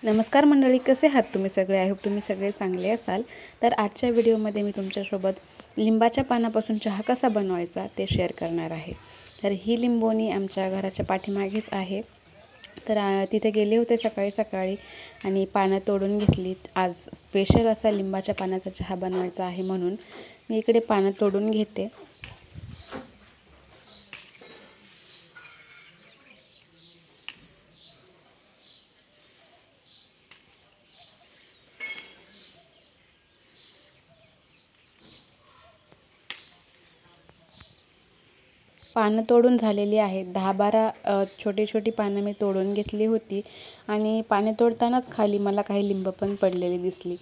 नमस्कार मंडळी, कसे आहात तुम्ही सगळे? आय होप तुम्ही सगळे चांगले असाल. तर आजच्या व्हिडिओमध्ये मी तुमच्यासोबत लिंबाच्या पानापासून चहा कसा बनवायचा ते शेअर करणार आहे. तर ही लिंबोणी आमच्या घराच्या पाठीमागेच आहे. तर तिथे गेले होते सकाळी आणि पानं तोडून घेतली. आज स्पेशल असा लिंबाच्या पानाचा चहा बनवायचा आहे म्हणून मी इकडे पानं तोडून घेते. पानं तोडून झालेली आहेत. 10-12 छोटी पानं मी तोडून घेतली होती आणि पाने तोडतानाच खाली मला काही लिंब पण पडलेली दिसली.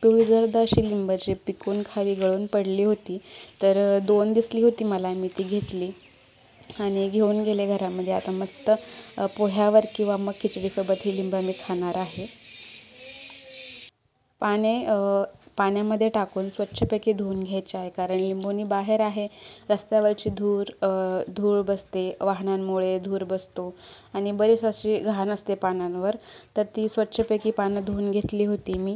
पिवळी जर्द अशी लिंब जी पिकून खाली गळून पडली होती. तर 2 दिसली होती मला, मी ती घेतली आणि घेऊन गेले घरामध्ये. आता मस्त पोह्यावर किंवा मग खिचडीसोबत ही लिंब मी खाणार आहे. पाण्यामध्ये टाकून स्वच्छपैकी धुवून घ्यायचे आहे, कारण लिंबोणी बाहेर आहे. रस्त्यावरची धूळ बसते, वाहनांमुळे धूर बसतो आणि बरीच अशी घाण असते पानांवर. तर ती स्वच्छपैकी पानं धुवून घेतली होती मी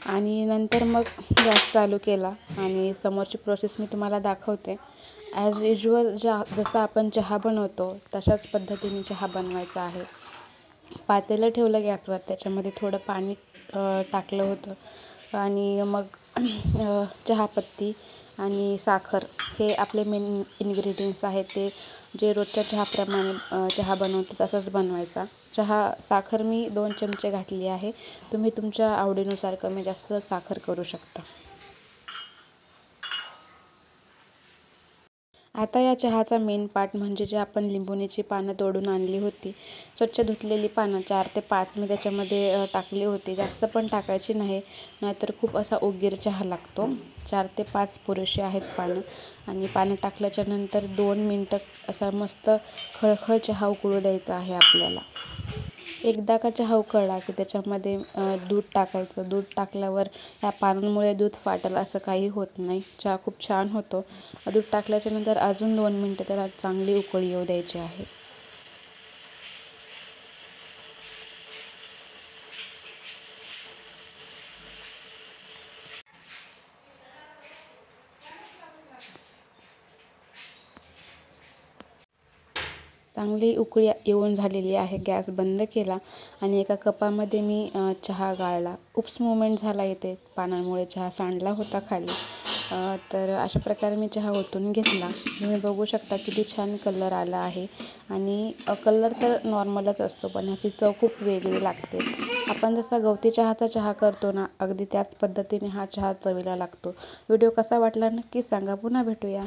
आणि नंतर मग गॅस चालू केला आणि समोरची प्रोसेस मी तुम्हाला दाखवते. ॲज युज्युअल जसं आपण चहा बनवतो तशाच पद्धतीने चहा बनवायचा आहे. पातेलं ठेवलं गॅसवर, त्याच्यामध्ये थोडं पाणी टाकलं होतं आणि मग चहापत्ती आणि साखर हे आपले मेन इन्ग्रेडियंट्स आहेत. ते जे रोजच्या चहाप्रमाणे चहा बनवतो तसंच बनवायचा. साखर मी 2 चमचे घातली आहे. तुम्ही तुमच्या आवडीनुसार कमी जास्त साखर करू शकता. आता या चहाचा मेन पार्ट म्हणजे जे आपण लिंबोणीची पानं तोडून आणली होती, स्वच्छ धुतलेली पानं 4 ते 5 मी त्याच्यामध्ये टाकली होती. जास्त पण टाकायची नाही, नाहीतर खूप असा उग्र चहा लागतो. 4 ते 5 पुरेशी आहेत पानं. आणि पानं टाकल्याच्या नंतर 2 मिनटं असा मस्त खळखळ चहा उकळू द्यायचा आहे आपल्याला. एकदा का चहा उकळला की त्याच्यामध्ये दूध टाकायचं. दूध टाकल्यावर या पानांमुळे दूध फाटेल असं काही होत नाही. चहा खूप छान होतो. दूध टाकल्याच्या नंतर अजून 2 मिनटं त्याला चांगली उकळी येऊ द्यायची आहे. चांगली उकळी येऊन झालेली आहे. गॅस बंद केला आणि एका कपामध्ये मी चहा गाळला. उप्स मुवमेंट झाला इथे, पानांमुळे चहा सांडला होता खाली. तर अशा प्रकारे मी चहा ओतून घेतला. तुम्ही बघू शकता किती छान कलर आला आहे. आणि कलर तर नॉर्मलच असतो, पण ह्याची चव खूप वेगळी लागते. आपण जसा गवती चहाचा चहा करतो ना, अगदी त्याच पद्धतीने हा चहा चवीला लागतो. व्हिडिओ कसा वाटला नक्की सांगा. पुन्हा भेटूया.